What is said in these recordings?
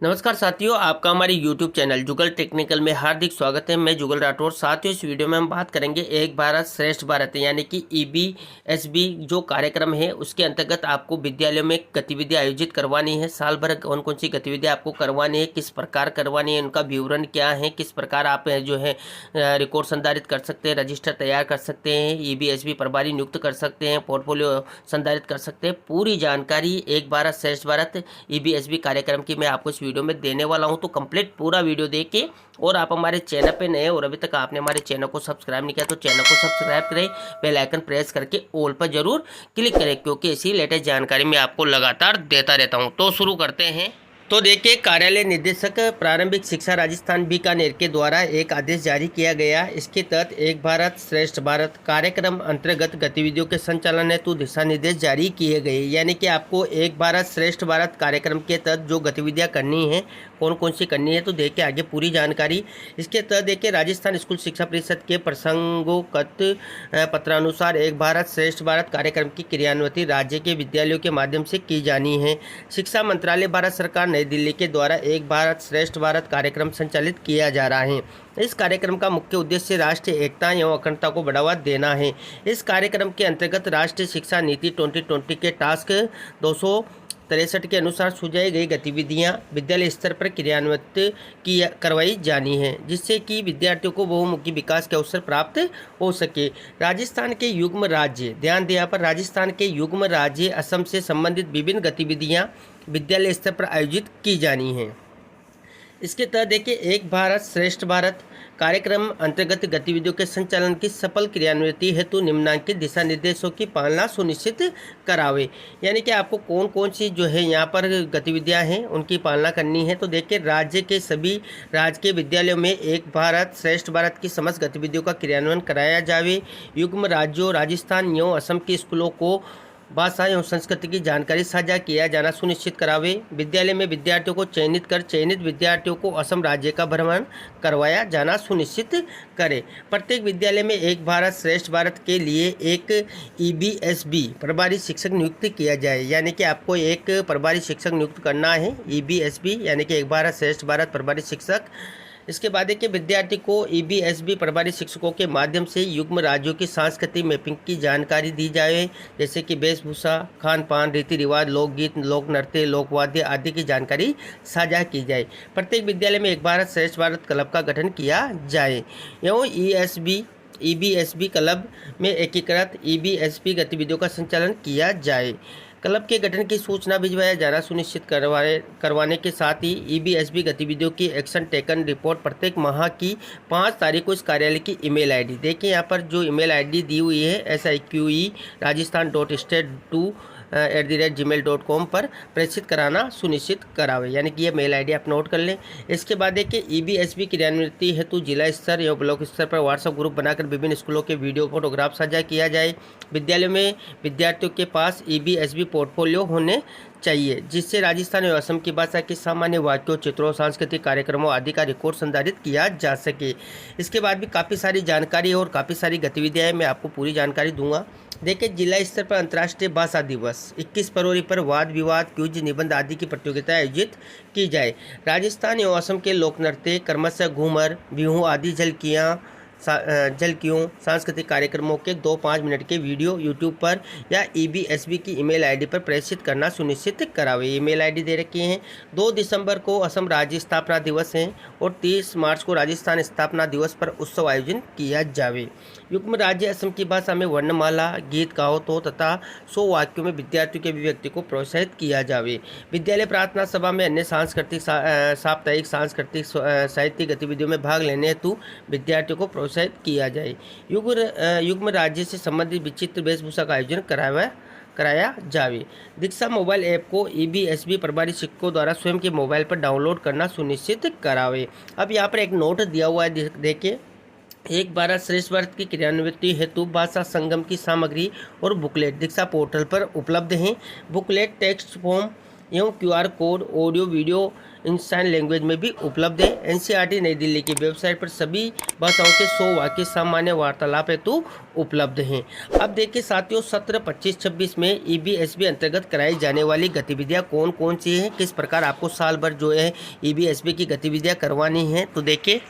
नमस्कार साथियों, आपका हमारे YouTube चैनल जुगल टेक्निकल में हार्दिक स्वागत है। मैं जुगल राठौर। साथियों, इस वीडियो में हम बात करेंगे एक भारत श्रेष्ठ भारत यानी कि EBSB जो कार्यक्रम है उसके अंतर्गत आपको विद्यालयों में गतिविधियां आयोजित करवानी है। साल भर कौन कौन सी गतिविधियां आपको करवानी है, किस प्रकार करवानी है, उनका विवरण क्या है, किस प्रकार आप जो है रिकॉर्ड संधारित कर सकते हैं, रजिस्टर तैयार कर सकते हैं, EBSB प्रभारी नियुक्त कर सकते हैं, पोर्टफोलियो संधारित कर सकते हैं। पूरी जानकारी एक भारत श्रेष्ठ भारत EBSB कार्यक्रम की मैं आपको इस वीडियो में देने वाला हूं। तो कंप्लीट पूरा वीडियो देखें। और आप हमारे चैनल पे नए और अभी तक आपने हमारे चैनल को सब्सक्राइब नहीं किया तो चैनल को सब्सक्राइब करें, बेल आइकन प्रेस करके ऑल पर जरूर क्लिक करें, क्योंकि ऐसी लेटेस्ट जानकारी मैं आपको लगातार देता रहता हूं। तो शुरू करते हैं। तो देखिए, कार्यालय निदेशक प्रारंभिक शिक्षा राजस्थान बीकानेर के द्वारा एक आदेश जारी किया गया। इसके तहत एक भारत श्रेष्ठ भारत कार्यक्रम अंतर्गत गतिविधियों के संचालन हेतु दिशा निर्देश जारी किए गए। यानी कि आपको एक भारत श्रेष्ठ भारत कार्यक्रम के तहत जो गतिविधियां करनी है, कौन कौन सी करनी है, तो देखिए आगे पूरी जानकारी। इसके तहत देखिए, राजस्थान स्कूल शिक्षा परिषद के प्रसंगोकत पत्रानुसार एक भारत श्रेष्ठ भारत कार्यक्रम की क्रियान्विति राज्य के विद्यालयों के माध्यम से की जानी है। शिक्षा मंत्रालय भारत सरकार नई दिल्ली के द्वारा एक भारत श्रेष्ठ भारत कार्यक्रम संचालित किया जा रहा है। इस कार्यक्रम का मुख्य उद्देश्य राष्ट्रीय एकता एवं अखंडता को बढ़ावा देना है। इस कार्यक्रम के अंतर्गत राष्ट्रीय शिक्षा नीति 2020 के टास्क 263 के अनुसार सुझाई गई गतिविधियां विद्यालय स्तर पर क्रियान्वित करवाई जानी है, जिससे कि विद्यार्थियों को बहुमुखी विकास के अवसर प्राप्त हो सके। राजस्थान के युग्म राज्य, ध्यान दें यहाँ पर, राजस्थान के युग्म राज्य असम से संबंधित विभिन्न गतिविधियां विद्यालय स्तर पर आयोजित की जानी हैं। इसके तहत देखिए, एक भारत श्रेष्ठ भारत कार्यक्रम अंतर्गत गतिविधियों के संचालन की सफल क्रियान्विति हेतु निम्नलिखित दिशा निर्देशों की पालना सुनिश्चित करावे। यानी कि आपको कौन कौन सी जो है यहाँ पर गतिविधियाँ हैं उनकी पालना करनी है। तो देखिए, राज्य के सभी राजकीय विद्यालयों में एक भारत श्रेष्ठ भारत की समस्त गतिविधियों का क्रियान्वयन कराया जावे। युग्म राज्यों राजस्थान एवं असम के स्कूलों को भाषा एवं संस्कृति की जानकारी साझा किया जाना सुनिश्चित करावे। विद्यालय में विद्यार्थियों को चयनित कर चयनित विद्यार्थियों को असम राज्य का भ्रमण करवाया जाना सुनिश्चित करे। प्रत्येक विद्यालय में एक भारत श्रेष्ठ भारत के लिए एक EBSB प्रभारी शिक्षक नियुक्त किया जाए। यानी कि आपको एक प्रभारी शिक्षक नियुक्त करना है, EBSB यानी कि एक भारत श्रेष्ठ भारत प्रभारी शिक्षक। इसके बाद है कि विद्यार्थी को EBSB प्रभारी शिक्षकों के माध्यम से युग्म राज्यों की सांस्कृतिक मैपिंग की जानकारी दी जाए, जैसे कि वेशभूषा, खान पान, रीति रिवाज, लोकगीत, लोक नृत्य, लोकवाद्य आदि की जानकारी साझा की जाए। प्रत्येक विद्यालय में एक भारत श्रेष्ठ भारत क्लब का गठन किया जाए एवं EBSB क्लब में एकीकृत EBSB गतिविधियों का संचालन किया जाए। क्लब के गठन की सूचना भिजवाया जाना सुनिश्चित करवाने के साथ ही EBSB गतिविधियों की एक्शन टेकन रिपोर्ट प्रत्येक माह की 5 तारीख को इस कार्यालय की ईमेल ID, देखिए यहाँ पर जो ईमेल ID दी हुई है sique.rajasthan.state2@gmail.com पर प्रेषित कराना सुनिश्चित करावे। यानी कि ये मेल ID आप नोट कर लें। इसके बाद देखिए, EBSB क्रियान्विति हेतु जिला स्तर एवं ब्लॉक स्तर पर व्हाट्सएप ग्रुप बनाकर विभिन्न स्कूलों के वीडियो फोटोग्राफ साझा किया जाए। विद्यालय में विद्यार्थियों के पास EBSB पोर्टफोलियो होने चाहिए, जिससे राजस्थान एवं असम की भाषा के सामान्य वाक्यों, चित्रों, सांस्कृतिक कार्यक्रमों आदि का रिकॉर्ड संधारित किया जा सके। इसके बाद भी काफ़ी सारी जानकारी और काफ़ी सारी गतिविधियाँ हैं, मैं आपको पूरी जानकारी दूंगा। देखिए, जिला स्तर पर अंतर्राष्ट्रीय भाषा दिवस 21 फरवरी पर वाद विवाद, क्विज, निबंध आदि की प्रतियोगिता आयोजित की जाए। राजस्थान एवं असम के लोक नृत्य, क्रमशः घूमर, बिहू आदि झलकियों, सांस्कृतिक कार्यक्रमों के 2-5 मिनट के वीडियो यूट्यूब पर या EBSB की ईमेल ID पर प्रेषित करना सुनिश्चित करावे। ईमेल ID दे रखी हैं। 2 दिसंबर को असम राज्य स्थापना दिवस है और 30 मार्च को राजस्थान स्थापना दिवस पर उत्सव आयोजन किया जावे। युग्म राज्य असम की भाषा में वर्णमाला, गीत, कहावतों तथा 100 वाक्यों में विद्यार्थियों के अभिव्यक्ति को प्रोत्साहित किया जावे। विद्यालय प्रार्थना सभा में अन्य सांस्कृतिक, साप्ताहिक सांस्कृतिक, साहित्यिक गतिविधियों में भाग लेने हेतु विद्यार्थियों को प्रोत्साहित किया जाए। युग्म राज्य से संबंधित विचित्र वेशभूषा का आयोजन कराया जावे। दीक्षा मोबाइल ऐप को EBSB प्रभारी शिक्षकों द्वारा स्वयं के मोबाइल पर डाउनलोड करना सुनिश्चित करावे। अब यहाँ पर एक नोट दिया हुआ है, देखिए, एक भारत श्रेष्ठ भारत की क्रियान्विति हेतु भाषा संगम की सामग्री और बुकलेट दीक्षा पोर्टल पर उपलब्ध हैं। बुकलेट टेक्स्ट फॉर्म एवं QR code audio video in sign language में भी उपलब्ध है। NCERT नई दिल्ली की वेबसाइट पर सभी भाषाओं के 100 वाक्य सामान्य वार्तालाप हेतु उपलब्ध हैं। अब देखिए साथियों, सत्र 25-26 में EBSB अंतर्गत कराई जाने वाली गतिविधियां कौन कौन सी हैं, किस प्रकार आपको साल भर जो है EBSB की गतिविधियां करवानी हैं, तो देखिए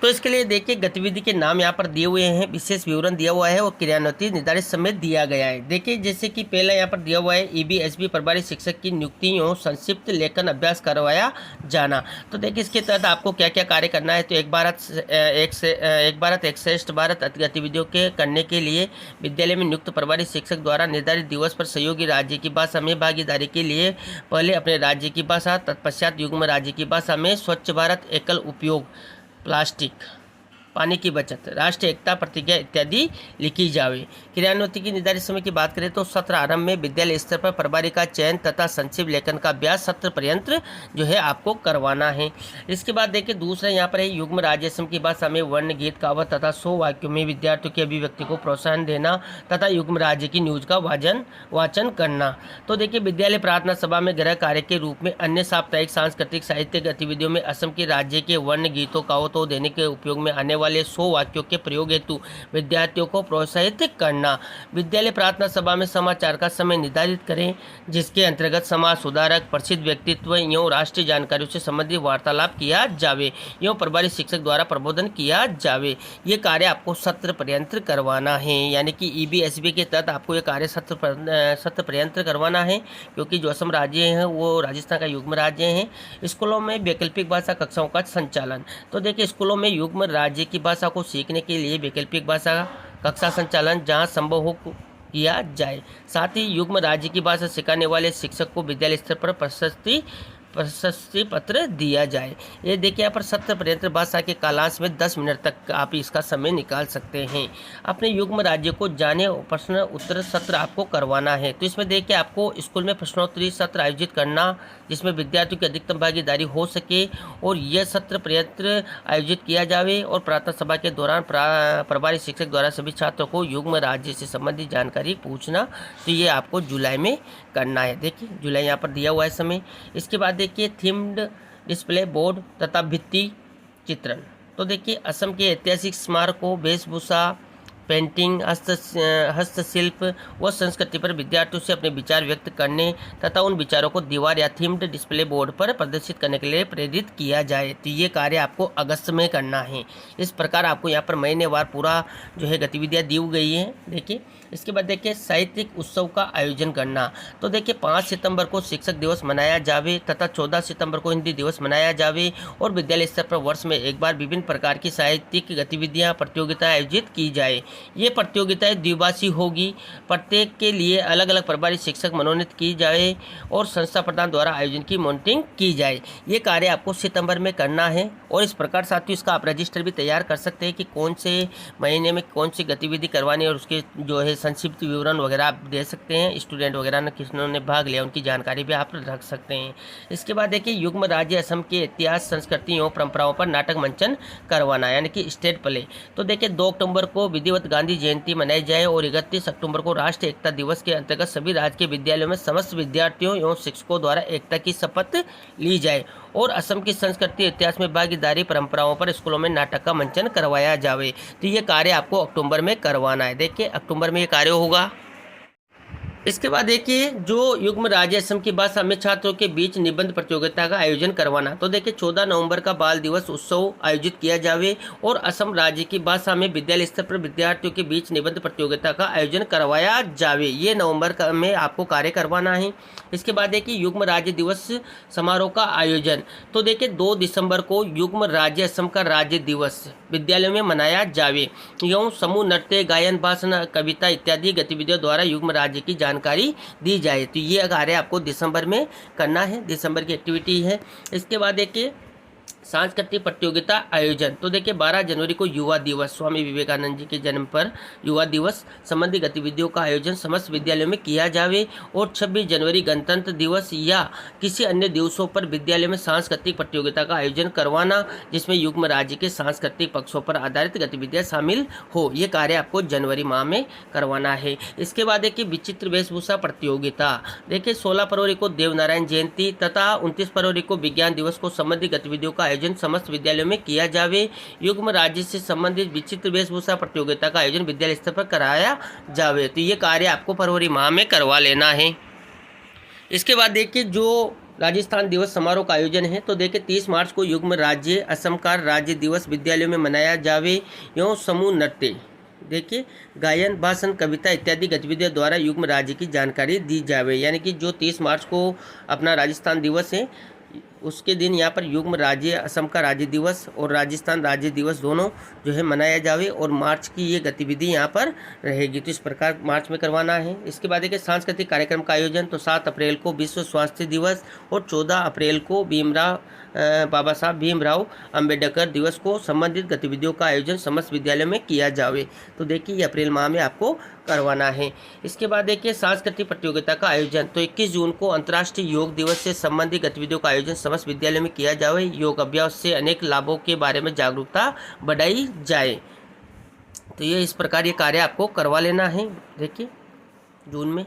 तो इसके लिए देखिए गतिविधि के नाम यहाँ पर दिए हुए हैं, विशेष विवरण दिया हुआ है और क्रियान्विति निर्धारित समय दिया गया है। देखिए जैसे कि पहला यहाँ पर दिया हुआ है EBSB प्रभारी शिक्षक की नियुक्तियों संक्षिप्त लेखन अभ्यास करवाया जाना। तो देखिए इसके तहत आपको क्या क्या कार्य करना है। तो एक भारत एक श्रेष्ठ भारत गतिविधियों के करने के लिए विद्यालय में नियुक्त प्रभारी शिक्षक द्वारा निर्धारित दिवस पर सहयोगी राज्य की भाषा में भागीदारी के लिए पहले अपने राज्य की भाषा, तत्पश्चात युग्म राज्य की भाषा में स्वच्छ भारत, एकल उपयोग प्लास्टिक, पानी की बचत, राष्ट्रीय एकता प्रतिज्ञा इत्यादि लिखी जावे। क्रियान्विति की निर्धारित समय की बात करें तो सत्र आरंभ में विद्यालय स्तर पर प्रभारी का चयन तथा संक्षिप्त लेखन का अभ्यास सत्र पर्यंत जो है आपको करवाना है। इसके बाद देखिए दूसरा यहाँ पर है युग्म राज्य की भाषा में वर्ण, गीत, कहावत तथा 100 वाक्यों में विद्यार्थियों की अभिव्यक्ति को प्रोत्साहन देना तथा युग्म राज्य की न्यूज का वाचन करना। तो देखिए विद्यालय प्रार्थना सभा में गृह कार्य के रूप में अन्य साप्ताहिक सांस्कृतिक साहित्य गतिविधियों में असम के राज्य के वर्ण, गीतों, कहावतों देने के उपयोग में आने वाले 100 वाक्यों के प्रयोग हेतु विद्यार्थियों को प्रोत्साहित करना। विद्यालय प्रार्थना सभा में समाचार का समय निर्धारित करें जिसके अंतर्गत समाज सुधारक, प्रसिद्ध व्यक्तित्व एवं राष्ट्रीय जानकारियों से संबंधित वार्तालाप किया जावे एवं प्रभारी शिक्षक द्वारा प्रबोधन किया जावे। ये कार्य आपको सत्र पर्यंत करवाना है, यानी कि EBSB के तहत आपको ये कार्य सत्र पर्यंत करवाना है, क्योंकि जो असम राज्य है वो राजस्थान का युग्म राज्य है। स्कूलों में वैकल्पिक भाषा कक्षाओं का संचालन। तो देखिए स्कूलों में युग्म राज्य की भाषा को सीखने के लिए वैकल्पिक भाषा कक्षा संचालन जहां संभव हो किया जाए। साथ ही युग्म राज्य की भाषा सिखाने वाले शिक्षक को विद्यालय स्तर पर प्रशस्ति पत्र दिया जाए। ये देखिए यहाँ पर सत्र पर्यंत भाषा के कालांश में 10 मिनट तक आप इसका समय निकाल सकते हैं। अपने युग्म राज्य को जाने और प्रश्न उत्तर सत्र आपको करवाना है। तो इसमें देखिए आपको स्कूल में प्रश्नोत्तरी सत्र आयोजित करना जिसमें विद्यार्थियों की अधिकतम भागीदारी हो सके और यह सत्र पर्यंत आयोजित किया जावे। और प्रार्थना सभा के दौरान प्रभारी शिक्षक द्वारा सभी छात्रों को युग्म राज्य से संबंधित जानकारी पूछना। तो ये आपको जुलाई में करना है। देखिए जुलाई यहाँ पर दिया हुआ है समय। इसके बाद देखिए थीम्ड डिस्प्ले बोर्ड तथा भित्ति चित्रण। तो देखिए असम के ऐतिहासिक स्मारकों, वेशभूषा, पेंटिंग, हस्तशिल्प व संस्कृति पर विद्यार्थियों से अपने विचार व्यक्त करने तथा उन विचारों को दीवार या थीम्ड डिस्प्ले बोर्ड पर प्रदर्शित करने के लिए प्रेरित किया जाए। तो ये कार्य आपको अगस्त में करना है। इस प्रकार आपको यहाँ पर महीनेवार पूरा जो है गतिविधियाँ दी गई हैं। देखिए इसके बाद देखिए साहित्यिक उत्सव का आयोजन करना। तो देखिए 5 सितंबर को शिक्षक दिवस मनाया जावे तथा 14 सितंबर को हिंदी दिवस मनाया जावे और विद्यालय स्तर पर वर्ष में एक बार विभिन्न प्रकार की साहित्यिक गतिविधियाँ, प्रतियोगिताएं आयोजित की जाए। ये प्रतियोगिताएं द्विभाषी होगी। प्रत्येक के लिए अलग अलग प्रभारी शिक्षक मनोनीत की जाए और संस्था प्रधान द्वारा आयोजन की मॉनिटरिंग की जाए। ये कार्य आपको सितंबर में करना है। और इस प्रकार साथियों इसका आप रजिस्टर भी तैयार कर सकते हैं कि कौन से महीने में कौन सी गतिविधि करवानी है और उसके जो है संक्षिप्त विवरण वगैरह आप दे सकते हैं। स्टूडेंट वगैरह ने किसने भाग लिया उनकी जानकारी भी आप रख सकते हैं। इसके बाद देखिए युग्म राज्य असम के इतिहास, संस्कृति एवं परंपराओं पर नाटक मंचन करवाना, यानी कि स्टेट प्ले। तो देखिए 2 अक्टूबर को विधिवत गांधी जयंती मनाई जाए और 31 अक्टूबर को राष्ट्रीय एकता दिवस के अंतर्गत सभी राज्य के विद्यालयों में समस्त विद्यार्थियों एवं शिक्षकों द्वारा एकता की शपथ ली जाए और असम की संस्कृति इतिहास में भागीदारी परंपराओं पर स्कूलों में नाटक का मंचन करवाया जावे। तो ये कार्य आपको अक्टूबर में करवाना है। देखिए अक्टूबर में ये कार्य होगा। इसके बाद देखिए जो युग्म राज्य असम की भाषा में छात्रों के बीच निबंध प्रतियोगिता का आयोजन करवाना। तो देखिए 14 नवंबर का बाल दिवस उत्सव आयोजित किया जावे और असम राज्य की भाषा में विद्यालय स्तर पर विद्यार्थियों के बीच निबंध प्रतियोगिता का आयोजन करवाया जावे। ये नवंबर में आपको कार्य करवाना है। इसके बाद देखिए युग्म राज्य दिवस समारोह का आयोजन। तो देखिए 2 दिसंबर को युग्म राज्य असम का राज्य दिवस विद्यालयों में मनाया जावे एवं समूह नृत्य, गायन, भाषण, कविता इत्यादि गतिविधियों द्वारा युग्म राज्य की जानकारी दी जाए। तो ये कार्य आपको दिसंबर में करना है, दिसंबर की एक्टिविटी है। इसके बाद देखिए सांस्कृतिक प्रतियोगिता आयोजन। तो देखिए 12 जनवरी को युवा दिवस, स्वामी विवेकानंद जी के जन्म पर युवा दिवस संबंधी गतिविधियों का आयोजन समस्त विद्यालयों में किया जावे और 26 जनवरी गणतंत्र दिवस या किसी अन्य दिवसों पर विद्यालय में सांस्कृतिक प्रतियोगिता का आयोजन करवाना, जिसमें युग्म राज्य के सांस्कृतिक पक्षों पर आधारित गतिविधियाँ शामिल हो। ये कार्य आपको जनवरी माह में करवाना है। इसके बाद देखिए विचित्र वेशभूषा प्रतियोगिता। देखिए 16 फरवरी को देवनारायण जयंती तथा 29 फरवरी को विज्ञान दिवस को संबंधित गतिविधियों का आयोजन समस्त विद्यालयों में किया जावे। युग्म राज्य से संबंधित विचित्र वेशभूषा प्रतियोगिता का आयोजन विद्यालय स्तर पर कराया जावे। तो ये कार्य आपको फरवरी माह में करवा लेना है। इसके बाद देखिए जो राजस्थान दिवस समारोह का आयोजन है, तो देखिए 30 मार्च को युग्म राज्य असम का राज्य दिवस विद्यालयों में मनाया जावे एवं समूह नृत्य, देखिए गायन, भाषण, कविता इत्यादि गतिविधियों द्वारा युग्म राज्य की जानकारी दी जावे। यानी कि जो 30 मार्च को अपना राजस्थान दिवस है उसके दिन यहाँ पर युग्म राज्य असम का राज्य दिवस और राजस्थान राज्य दिवस दोनों जो है मनाया जावे और मार्च की ये गतिविधि यहाँ पर रहेगी। तो इस प्रकार मार्च में करवाना है। इसके बाद देखिए सांस्कृतिक कार्यक्रम का आयोजन, तो 7 अप्रैल को विश्व स्वास्थ्य दिवस और 14 अप्रैल को बाबा साहब भीमराव अंबेडकर दिवस को संबंधित गतिविधियों का आयोजन समस्त विद्यालयों में किया जावे। तो देखिए ये अप्रैल माह में आपको करवाना है। इसके बाद देखिए सांस्कृतिक प्रतियोगिता का आयोजन, तो 21 जून को अंतर्राष्ट्रीय योग दिवस से संबंधित गतिविधियों का आयोजन समस्त विद्यालय में किया जावे। योग अभ्यास से अनेक लाभों के बारे में जागरूकता बढ़ाई जाए। तो ये इस प्रकार ये कार्य आपको करवा लेना है देखिए जून में।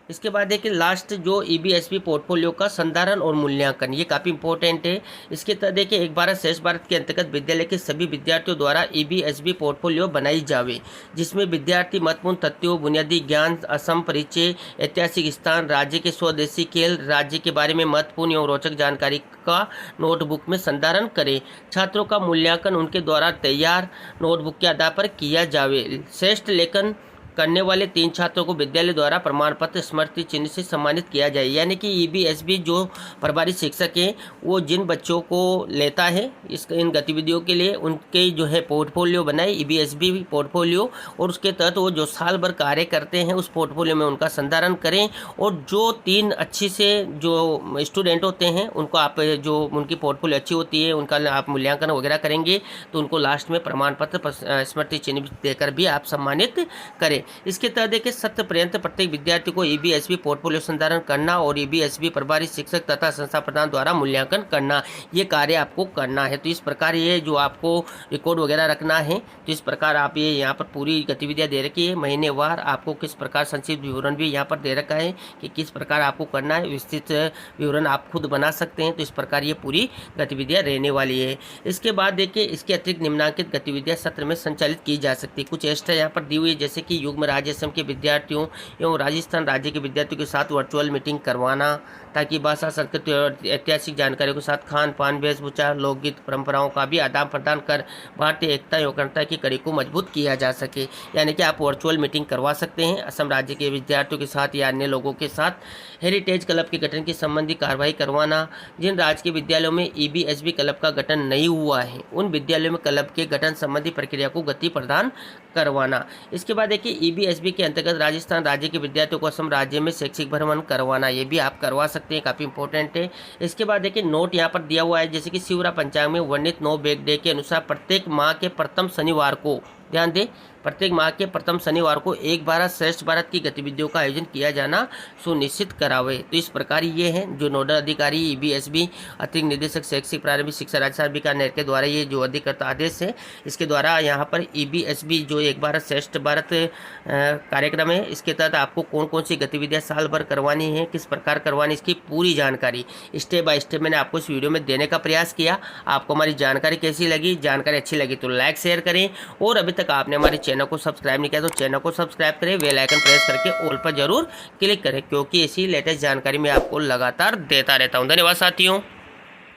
इसके बाद देखिए लास्ट जो EBSB पोर्टफोलियो का संधारण और मूल्यांकन, ये काफ़ी इंपॉर्टेंट है। इसके तहत देखिए एक भारत श्रेष्ठ भारत के अंतर्गत विद्यालय के सभी विद्यार्थियों द्वारा EBSB पोर्टफोलियो बनाई जावे, जिसमें विद्यार्थी महत्वपूर्ण तथ्यों, बुनियादी ज्ञान, असम परिचय, ऐतिहासिक स्थान, राज्य के स्वदेशी खेल, राज्य के बारे में महत्वपूर्ण एवं रोचक जानकारी का नोटबुक में संधारण करें। छात्रों का मूल्यांकन उनके द्वारा तैयार नोटबुक के आधार पर किया जावे। श्रेष्ठ लेखन करने वाले 3 छात्रों को विद्यालय द्वारा प्रमाण पत्र, स्मृति चिन्ह से सम्मानित किया जाए। यानी कि EBSB जो प्रभारी शिक्षक हैं वो जिन बच्चों को लेता है इन गतिविधियों के लिए उनके जो है पोर्टफोलियो बनाए EBSB पोर्टफोलियो, और उसके तहत वो जो साल भर कार्य करते हैं उस पोर्टफोलियो में उनका संधारण करें। और जो 3 अच्छी से जो स्टूडेंट होते हैं उनको आप जो उनकी पोर्टफोलियो अच्छी होती है उनका आप मूल्यांकन वगैरह करेंगे तो उनको लास्ट में प्रमाण पत्र, स्मृति चिन्ह देकर भी आप सम्मानित करें। इसके तहत देखिए 7 पर्यंत प्रत्येक विद्यार्थी को EBSB पोर्टफोलियो संधारण करना और EBSB प्रभारी शिक्षक तथा संस्था प्रधान द्वारा मूल्यांकन करना, ये कार्य आपको करना है। तो इस प्रकार ये जो आपको रिकॉर्ड वगैरह रखना है, तो इस प्रकार आप ये यहाँ पर पूरी गतिविधियाँ दे रखी है। महीनेवार आपको किस प्रकार संक्षिप्त विवरण भी यहाँ पर दे रखा है कि किस प्रकार आपको करना है। विस्तृत विवरण आप खुद बना सकते हैं। तो इस प्रकार ये पूरी गतिविधियाँ रहने वाली है। इसके बाद देखिए इसके अतिरिक्त निम्नांकित गतिविधियाँ सत्र में संचालित की जा सकती है। कुछ एक्स्ट्रा यहाँ पर दी हुई है, जैसे कि युग्म राज्य असम के विद्यार्थियों एवं राजस्थान राज्य के विद्यार्थियों के साथ वर्चुअल मीटिंग करवाना, ताकि भाषा, संस्कृति और ऐतिहासिक जानकारी के साथ खान पान, वेशभूषा, लोकगीत, परंपराओं का भी आदान प्रदान कर भारतीय एकता एवं अखंडता की कड़ी को मजबूत किया जा सके। यानी कि आप वर्चुअल मीटिंग करवा सकते हैं असम राज्य के विद्यार्थियों के साथ या अन्य लोगों के साथ। हेरिटेज क्लब के गठन की संबंधी कार्रवाई करवाना, जिन राज्य के विद्यालयों में EBSB क्लब का गठन नहीं हुआ है उन विद्यालयों में क्लब के गठन संबंधी प्रक्रिया को गति प्रदान करवाना। इसके बाद देखिए EBSB के अंतर्गत राजस्थान राज्य के विद्यार्थियों को असम राज्य में शैक्षिक भ्रमण करवाना, ये भी आप करवा सकते हैं, काफ़ी इंपॉर्टेंट है। इसके बाद देखिए नोट यहाँ पर दिया हुआ है, जैसे कि शिवरा पंचांग में वर्णित नो बैग डे के अनुसार प्रत्येक माह के प्रथम शनिवार को, ध्यान दें, प्रत्येक माह के प्रथम शनिवार को एक भारत श्रेष्ठ भारत की गतिविधियों का आयोजन किया जाना सुनिश्चित करावे। तो इस प्रकार ये है जो नोडल अधिकारी EBSB अतिरिक्त निदेशक शैक्षिक प्रारंभिक शिक्षा राजस्थान बीकानेर के द्वारा ये जो अधिकृत आदेश है इसके द्वारा यहाँ पर EBSB जो एक भारत श्रेष्ठ भारत कार्यक्रम है इसके तहत आपको कौन कौन सी गतिविधियाँ साल भर करवानी है, किस प्रकार करवानी, इसकी पूरी जानकारी स्टेप बाय स्टेप मैंने आपको इस वीडियो में देने का प्रयास किया। आपको हमारी जानकारी कैसी लगी? जानकारी अच्छी लगी तो लाइक शेयर करें, और अभी तक आपने हमारे चैनल को सब्सक्राइब नहीं किया तो चैनल को सब्सक्राइब करें, बेल आइकन प्रेस करके ऑल पर जरूर क्लिक करें, क्योंकि ऐसी लेटेस्ट जानकारी मैं आपको लगातार देता रहता हूं। धन्यवाद साथियों।